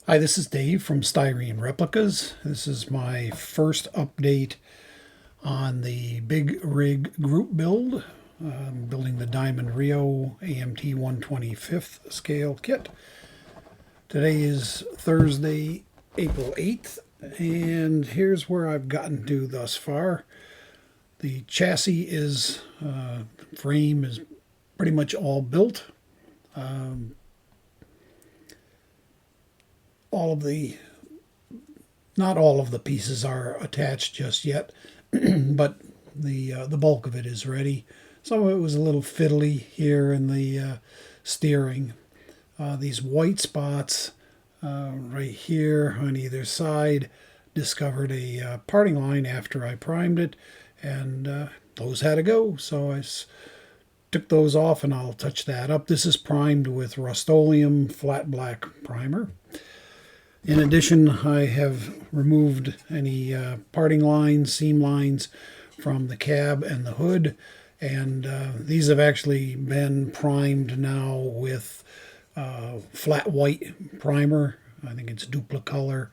Hi, this is Dave from Styrene Replicas. This is my first update on the big rig group build. I'm building the Diamond Reo AMT 125th scale kit. Today is Thursday, April 8th, and here's where I've gotten to thus far. The chassis frame is pretty much all built. All of the Not all of the pieces are attached just yet, but the bulk of it is ready. Some of it was a little fiddly here in the steering. These white spots right here on either side discovered a parting line after I primed it, and those had to go. So I took those off, and I'll touch that up. This is primed with Rust-Oleum flat black primer. In addition, I have removed any parting lines, seam lines from the cab and the hood, and these have actually been primed now with flat white primer. I think it's Duplicolor.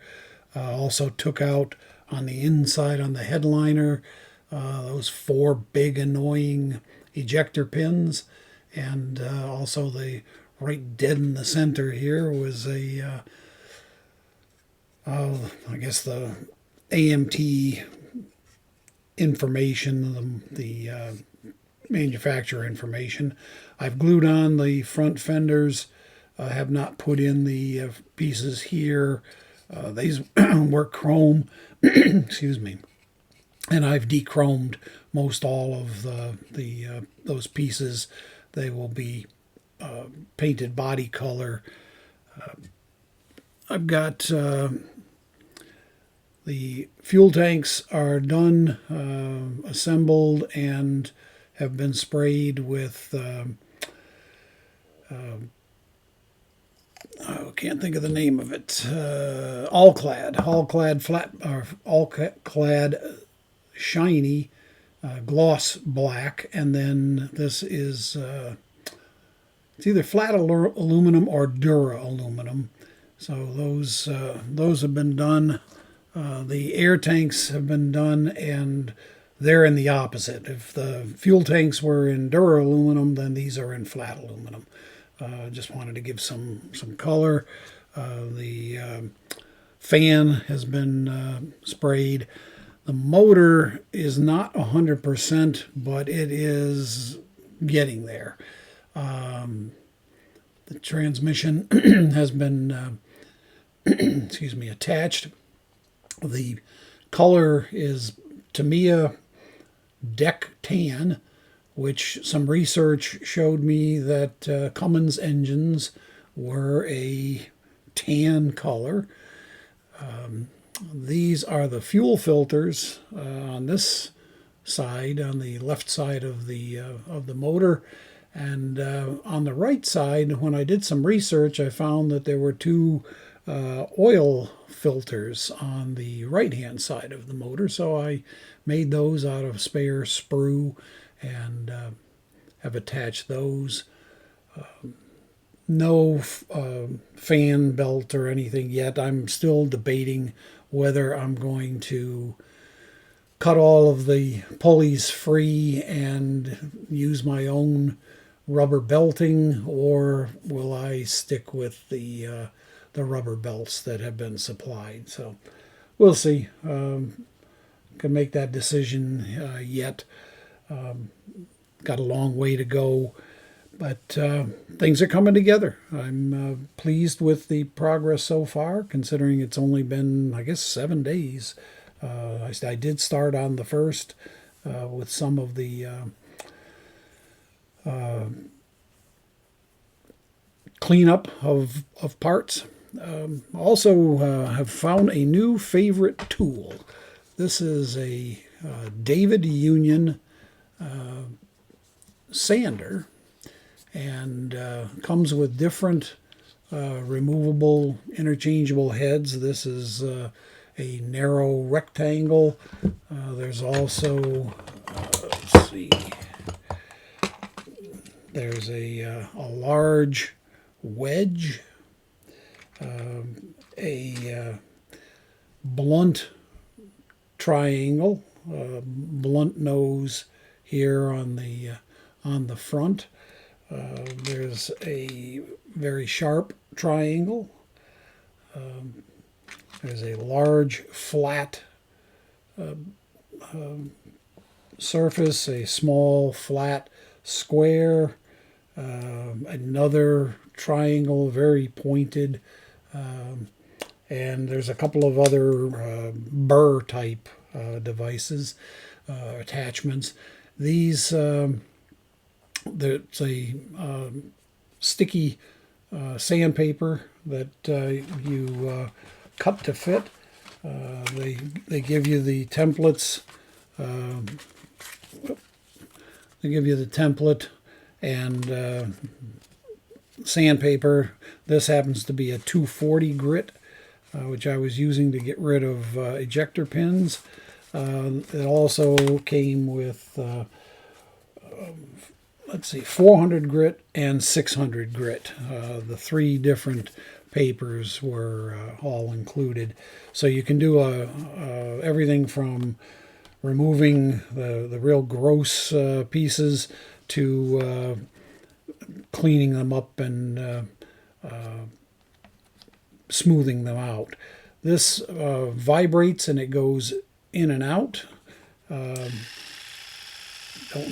Also took out on the inside on the headliner those four big annoying ejector pins, and also the right dead in the center here was I guess the AMT information, the manufacturer information. I've glued on the front fenders. I have not put in the pieces here. These were chrome, excuse me, and I've dechromed most all of those pieces. They will be painted body color. I've got the fuel tanks are done, assembled, and have been sprayed with, I can't think of the name of it, all-clad flat, or all-clad shiny gloss black, and then this is it's either flat aluminum or Dura aluminum. So those have been done. The air tanks have been done, and they're in the opposite. If the fuel tanks were in Dura aluminum, then these are in flat aluminum. Just wanted to give some color. The fan has been sprayed. The motor is not 100%, but it is getting there. The transmission has been excuse me, attached. The color is Tamiya Deck Tan, which some research showed me that Cummins engines were a tan color. These are the fuel filters on this side, on the left side of the motor. And on the right side, when I did some research, I found that there were two oil filters on the right-hand side of the motor. So I made those out of spare sprue and have attached those. No fan belt or anything yet. I'm still debating whether I'm going to cut all of the pulleys free and use my own rubber belting, or will I stick with the rubber belts that have been supplied. So we'll see. Can make that decision yet. Got a long way to go, but things are coming together. I'm pleased with the progress so far, considering it's only been, I guess, 7 days. I did start on the 1st with some of the cleanup of parts. Also have found a new favorite tool. This is a David Union sander, and comes with different removable interchangeable heads. This is a narrow rectangle. There's also, let's see, there's a large wedge. a blunt triangle, blunt nose here on the front. There's a very sharp triangle. There's a large flat surface, a small flat square, another triangle, very pointed, and there's a couple of other burr type devices, attachments. These, there's a sticky sandpaper that you cut to fit. They give you the templates. They give you the template and sandpaper. This happens to be a 240 grit, which I was using to get rid of ejector pins. It also came with, let's see, 400 grit and 600 grit. The three different papers were all included. So you can do everything from removing the real gross pieces to cleaning them up and smoothing them out. This vibrates and it goes in and out. Don't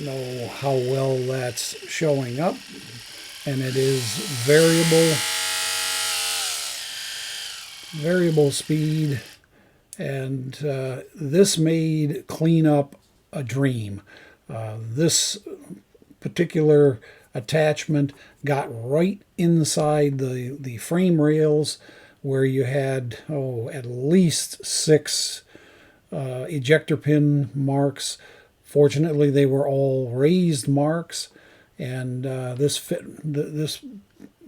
know how well that's showing up, and it is variable speed, and this made cleanup a dream. This particular attachment got right inside the frame rails where you had at least 6 ejector pin marks. Fortunately, they were all raised marks, and this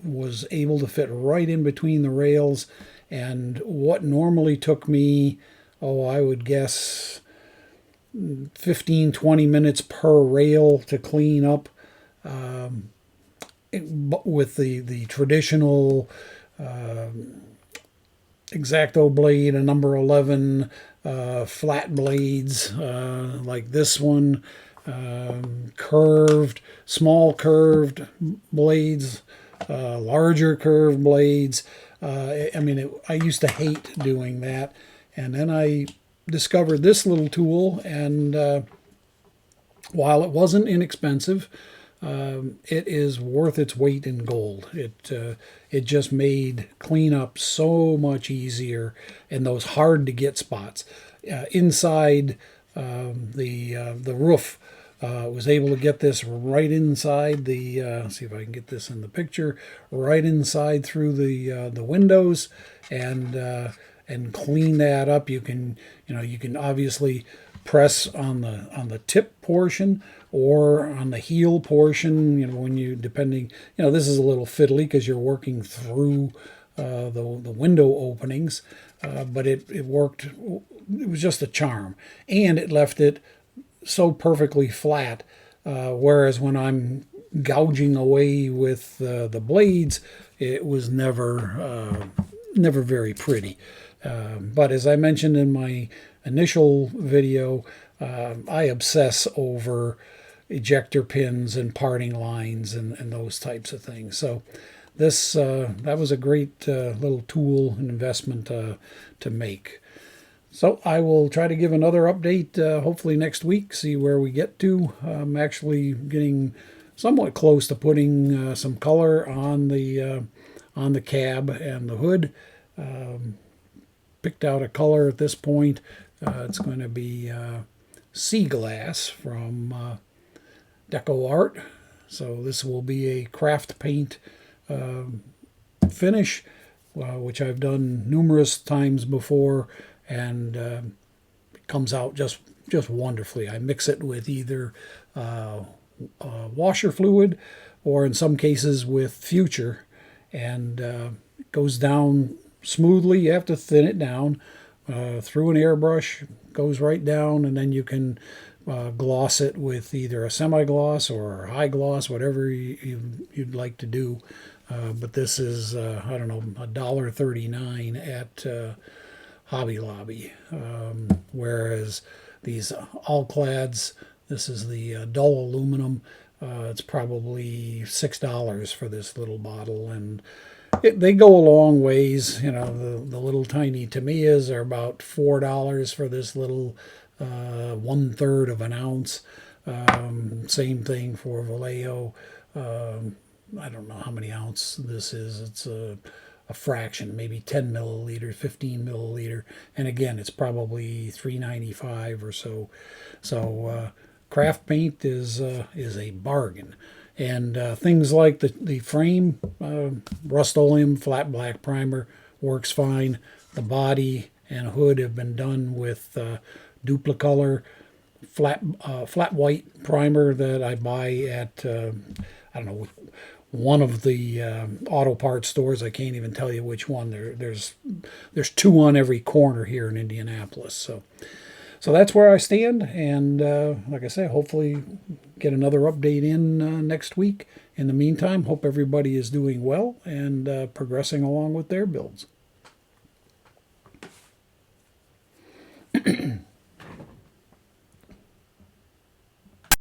was able to fit right in between the rails. And what normally took me, I would guess 15-20 minutes per rail to clean up, with the traditional X-Acto blade, a number 11 flat blades like this one, small curved blades, larger curved blades. I used to hate doing that, and then I discovered this little tool, and while it wasn't inexpensive, it is worth its weight in gold. It just made cleanup so much easier in those hard to get spots. Inside the roof, was able to get this right inside the, see if I can get this in the picture, right inside through the windows, and clean that up. You can obviously press on the tip portion or on the heel portion. When you this is a little fiddly because you're working through the window openings, but it worked. It was just a charm, and it left it so perfectly flat, whereas when I'm gouging away with the blades, it was never very pretty. But as I mentioned in my initial video, I obsess over ejector pins and parting lines and those types of things. So that was a great little tool and investment to make. So I will try to give another update hopefully next week, see where we get to. I'm actually getting somewhat close to putting some color on the cab and the hood. Picked out a color at this point. It's going to be sea glass from Deco Art. So this will be a craft paint finish, which I've done numerous times before, and it comes out just wonderfully. I mix it with either washer fluid or in some cases with Future, and it goes down smoothly. You have to thin it down through an airbrush, goes right down, and then you can gloss it with either a semi-gloss or high gloss, whatever you'd like to do. But this is, I don't know, $1.39 at Hobby Lobby. Whereas these All-Clads, this is the dull aluminum. It's probably $6 for this little bottle, and they go a long ways. You know, the little tiny Tamiyas are about $4 for this little 1/3 of an ounce. Same thing for Vallejo. I don't know how many ounce this is. It's a fraction, maybe 10 milliliter, 15 milliliter, and again, it's probably $3.95 or so. So craft paint is a bargain. And things like the frame, Rust-Oleum flat black primer works fine. The body and hood have been done with Duplicolor flat white primer that I buy at I don't know, one of the auto parts stores. I can't even tell you which one. There's two on every corner here in Indianapolis. So that's where I stand, and like I say, hopefully get another update in next week. In the meantime, hope everybody is doing well and progressing along with their builds.